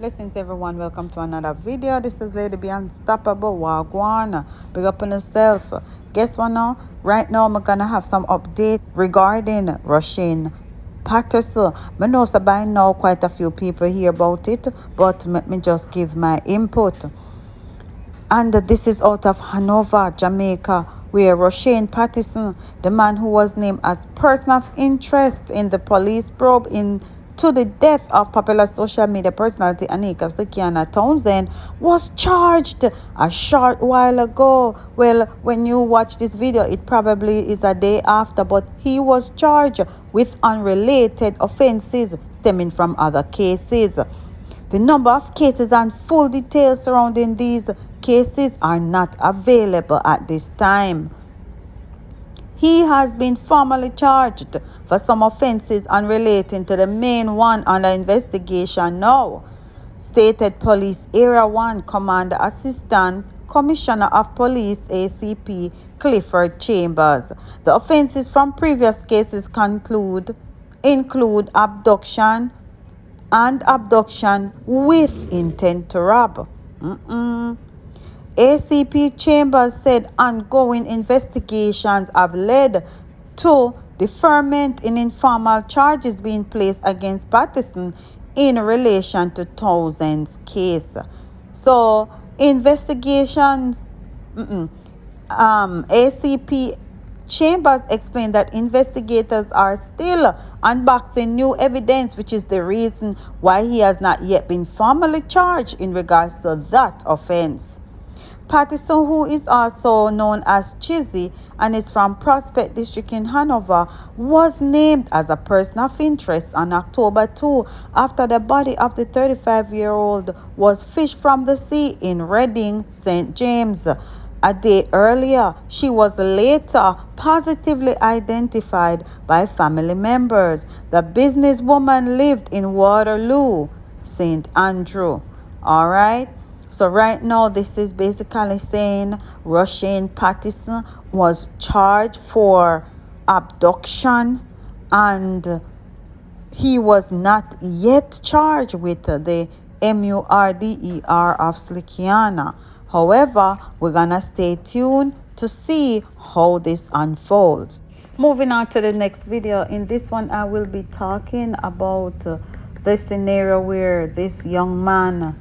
Blessings everyone, welcome to another video. This is Ladybeunstoppable. Wagwan, big up on yourself. Guess what now? Right now I'm gonna have some update regarding Rushane Patterson. I know so by now quite a few people hear about it, but let me just give my input. And this is out of Hanover, Jamaica, where Rushane Patterson, the man who was named as person of interest in the police probe into the death of popular social media personality Anika Stikiana Townsend, was charged a short while ago. Well, when you watch this video, it probably is a day after, but he was charged with unrelated offenses stemming from other cases. The number of cases and full details surrounding these cases are not available at this time. He has been formally charged for some offenses unrelated to the main one under investigation now, stated Police Area 1 Commander Assistant Commissioner of Police ACP Clifford Chambers. The offenses from previous cases include abduction and abduction with intent to rob. ACP Chambers said ongoing investigations have led to deferment in informal charges being placed against Patterson in relation to Townsend's case. So investigations, ACP Chambers explained that investigators are still unboxing new evidence, which is the reason why he has not yet been formally charged in regards to that offense. Patterson, who is also known as Chizzy and is from Prospect District in Hanover, was named as a person of interest on October 2 after the body of the 35-year-old was fished from the sea in Reading, St. James. A day earlier, she was later positively identified by family members. The businesswoman lived in Waterloo, St. Andrew. All right. So right now, this is basically saying Rushane Patterson was charged for abduction and he was not yet charged with the murder of Slickiana. However, we're going to stay tuned to see how this unfolds. Moving on to the next video. In this one, I will be talking about the scenario where this young man,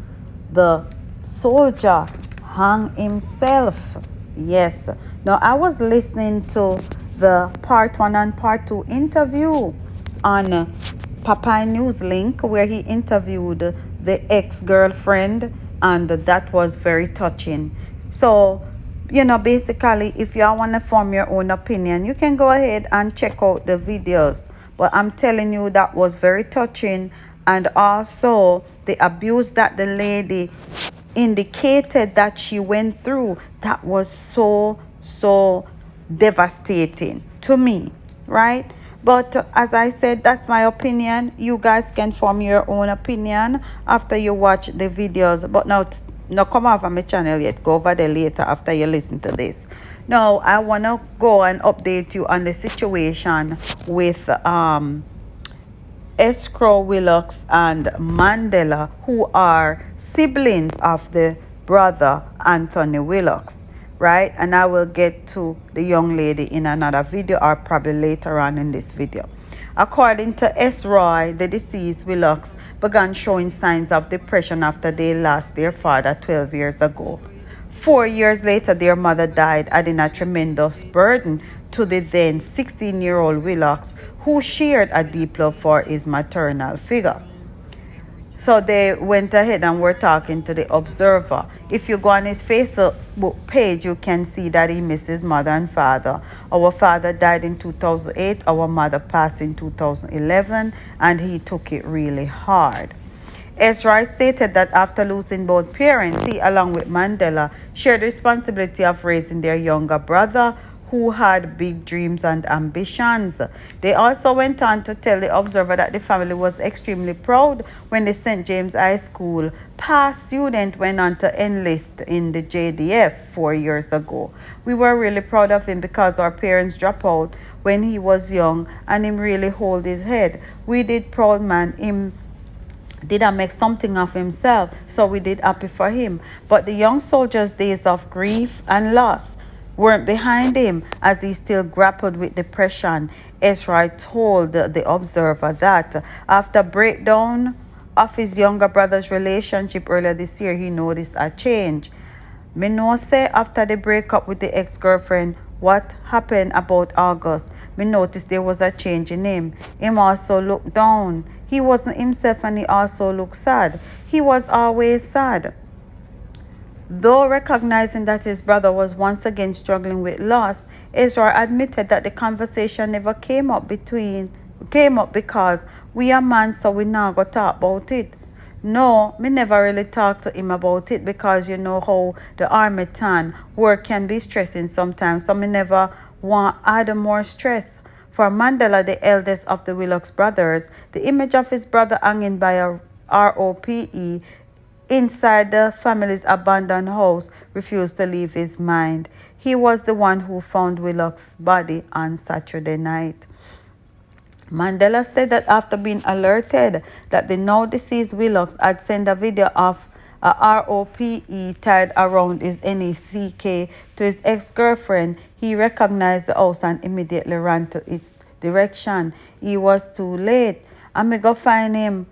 the soldier, hung himself. Yes. Now, I was listening to the part 1 and part 2 interview on Popeye News Link, where he interviewed the ex-girlfriend, and that was very touching. So, basically, if you want to form your own opinion, you can go ahead and check out the videos. But I'm telling you, that was very touching. And also, the abuse that the lady indicated that she went through, that was so devastating to me, right? But as I said, that's my opinion. You guys can form your own opinion after you watch the videos. But now come off of my channel yet. Go over there later after you listen to this. Now I want to go and update you on the situation with Escrow Willox and Mandela, who are siblings of the brother Anthony Willox, right? And I will get to the young lady in another video, or probably later on in this video. According to S. Roy, the deceased Willox began showing signs of depression after they lost their father 12 years ago. 4 years later, their mother died, adding a tremendous burden to the then 16-year-old Willox, who shared a deep love for his maternal figure. So they went ahead and were talking to the Observer. If you go on his Facebook page, you can see that he misses mother and father. Our father died in 2008. Our mother passed in 2011, and he took it really hard. Ezra stated that after losing both parents, he, along with Mandela, shared the responsibility of raising their younger brother, who had big dreams and ambitions. They also went on to tell the Observer that the family was extremely proud when the St. James High School past student went on to enlist in the JDF 4 years ago. We were really proud of him because our parents dropped out when he was young and him really hold his head. We did proud man him did I make something of himself, so we did happy for him. But the young soldier's days of grief and loss weren't behind him, as he still grappled with depression. Ezra told the observer that after breakdown of his younger brother's relationship earlier this year, he noticed a change. Me know say after the breakup with the ex-girlfriend, what happened about August, me noticed there was a change in him. Him also looked down. He wasn't himself, and he also looked sad. He was always sad. Though recognizing that his brother was once again struggling with loss, Ezra admitted that the conversation never came up because we are man, so we now go talk about it. No, me never really talk to him about it, because you know how the army tan work can be stressing sometimes, so me never want add more stress. For Mandela, the eldest of the Willox brothers, the image of his brother hanging by a ROPE inside the family's abandoned house refused to leave his mind. He was the one who found Willock's body on Saturday night. Mandela said that after being alerted that the now deceased Willox had sent a video of a ROPE tied around his NECK to his ex-girlfriend, he recognized the house and immediately ran to its direction. He was too late. I me go find him.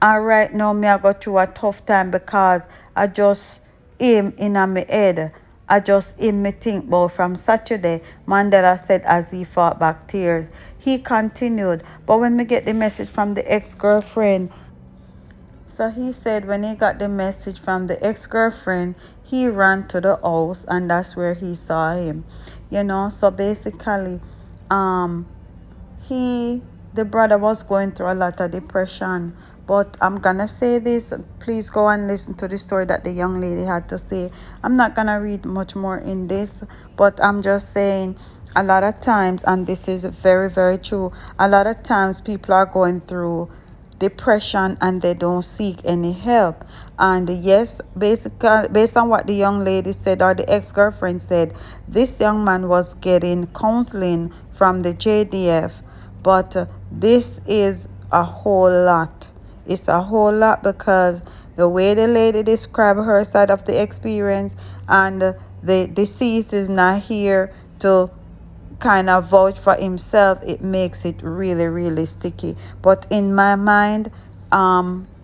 And right now, me I go through a tough time, because I just him in my head. I just him me think about from Saturday, Mandela said as he fought back tears. He continued, but when me get the message from the ex-girlfriend, so he said when he got the message from the ex-girlfriend, he ran to the house, and that's where he saw him. You know, so basically, the brother was going through a lot of depression. But I'm gonna say this, please go and listen to the story that the young lady had to say. I'm not gonna read much more in this, but I'm just saying, a lot of times, and this is very, very true, a lot of times people are going through depression and they don't seek any help. And yes, basically, based on what the young lady said, or the ex-girlfriend said, this young man was getting counseling from the JDF. But this is a whole lot. It's a whole lot, because the way the lady described her side of the experience, and the deceased is not here to kind of vouch for himself, it makes it really, really sticky. But in my mind,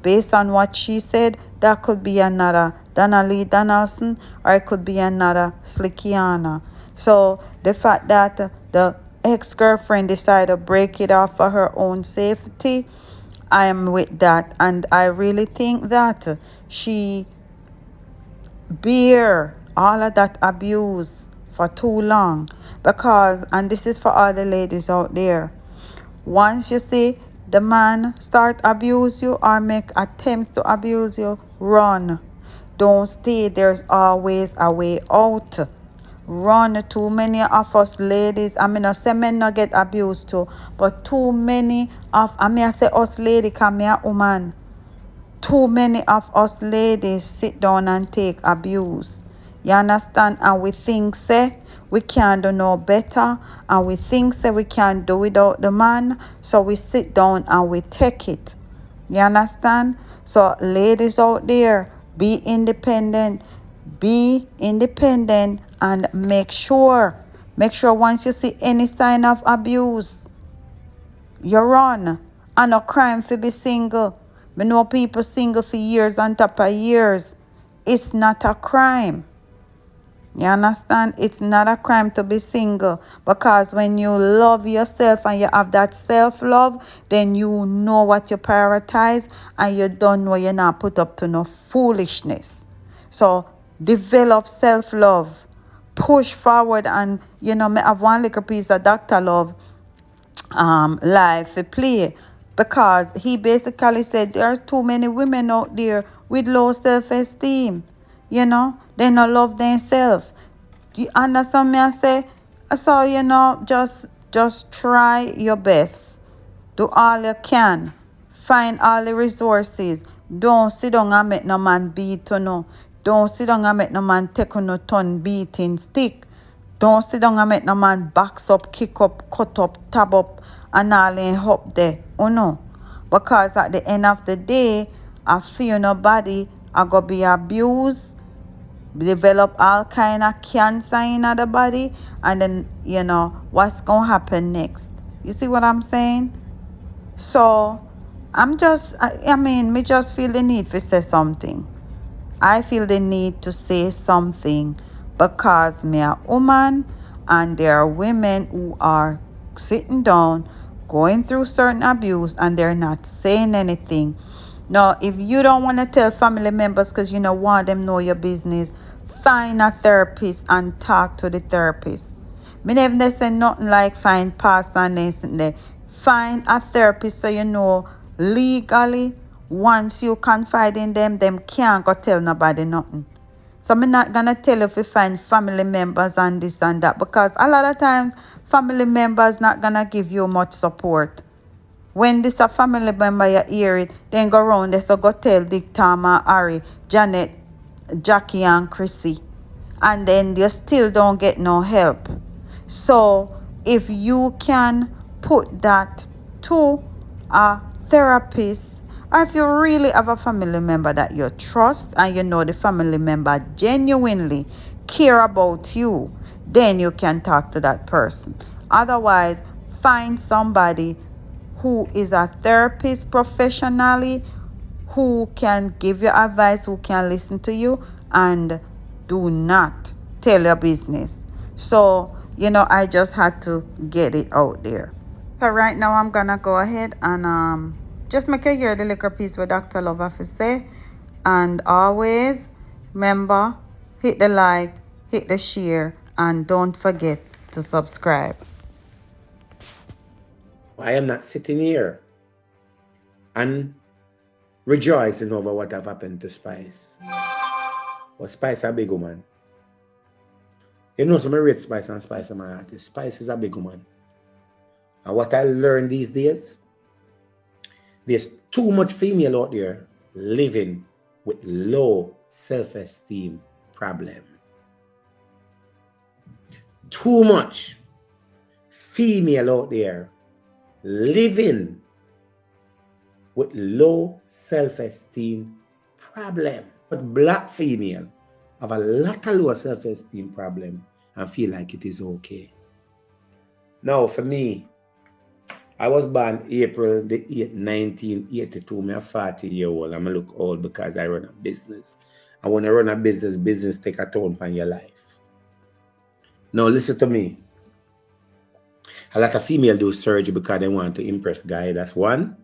based on what she said, that could be another Donnelly Donaldson, or it could be another Slickiana. So the fact that the ex-girlfriend decided to break it off for her own safety, I am with that. And I really think that she bear all of that abuse for too long. Because, and this is for all the ladies out there, once you see the man start abuse you or make attempts to abuse you, run. Don't stay. There's always a way out. Run. Too many of us ladies, I mean, I say men not get abused too, but too many of, I mean, I say us lady, come here, woman. Too many of us ladies sit down and take abuse. You understand? And we think, say, we can't do no better. And we think, say, we can't do without the man. So we sit down and we take it. You understand? So ladies out there, be independent. Be independent, and make sure once you see any sign of abuse, you run. And no crime for be single. We know people single for years on top of years. It's not a crime. You understand? It's not a crime to be single, because when you love yourself and you have that self-love, then you know what you prioritize, and you don't know you're not put up to no foolishness. So develop self-love. Push forward, and you know, me have one little piece of DrLove live to play, because he basically said there are too many women out there with low self-esteem. You know, they don't love themselves. You understand me? I say, so you know, just try your best. Do all you can. Find all the resources. Don't sit down and make no man beat you no. Don't sit down and make no man take on no ton beating stick. Don't sit down and make no man box up, kick up, cut up, tab up, and all in up there. Oh no. Because at the end of the day, I feel nobody are going to be abused, develop all kind of cancer in the body, and then, what's going to happen next? You see what I'm saying? So, me just feel the need to say something. I feel the need to say something because me a woman and there are women who are sitting down going through certain abuse and they're not saying anything. Now, if you don't want to tell family members because you don't want them know your business, find a therapist and talk to the therapist. Me never say nothing like find pastor and there. Find a therapist so you know legally once you confide in them can't go tell nobody nothing. So I'm not gonna tell you if you find family members and this and that because a lot of times family members not gonna give you much support. When this a family member you hear it, then go around there so go tell Dick, Tom, Harry, Janet, Jackie and Chrissy. And then you still don't get no help. So if you can put that to a therapist, or if you really have a family member that you trust and you know the family member genuinely care about you, then you can talk to that person. Otherwise, find somebody who is a therapist professionally, who can give you advice, who can listen to you, and do not tell your business. So, I just had to get it out there. So right now I'm gonna go ahead and just make you hear the little piece what DrLove have to say. And always remember, hit the like, hit the share, and don't forget to subscribe. I am not sitting here and rejoicing over what have happened to Spice. But Spice a big woman. You know, some rate Spice and Spice are my artist. Spice is a big woman. And what I learned these days, there's too much female out there living with low self-esteem problem. Too much female out there living with low self-esteem problem. But black female have a lot of low self-esteem problem and feel like it is okay. Now, for me, I was born April the 8th, 1982. I'm a 40-year-old. I'm look old because I run a business. And when I run a business, business take a toll on your life. Now, listen to me. A lot of females do surgery because they want to impress guy. That's one.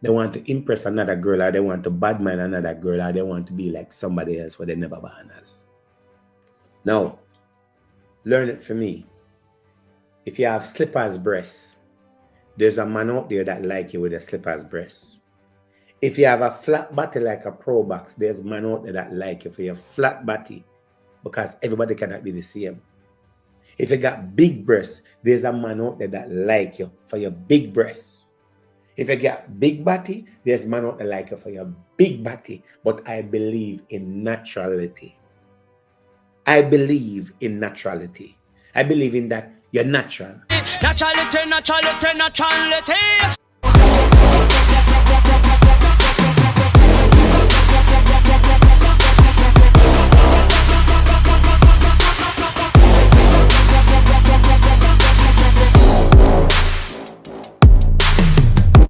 They want to impress another girl, or they want to badman another girl, or they want to be like somebody else where they never born as. Now, learn it for me. If you have slippers breasts, there's a man out there that like you with a slippers breast. If you have a flat body like a Pro Box, there's a man out there that like you for your flat body because everybody cannot be the same. If you got big breasts, there's a man out there that like you for your big breasts. If you got big body, there's a man out there like you for your big body. But I believe in naturality. I believe in naturality. I believe in that you're natural. Naturality, naturality, naturality.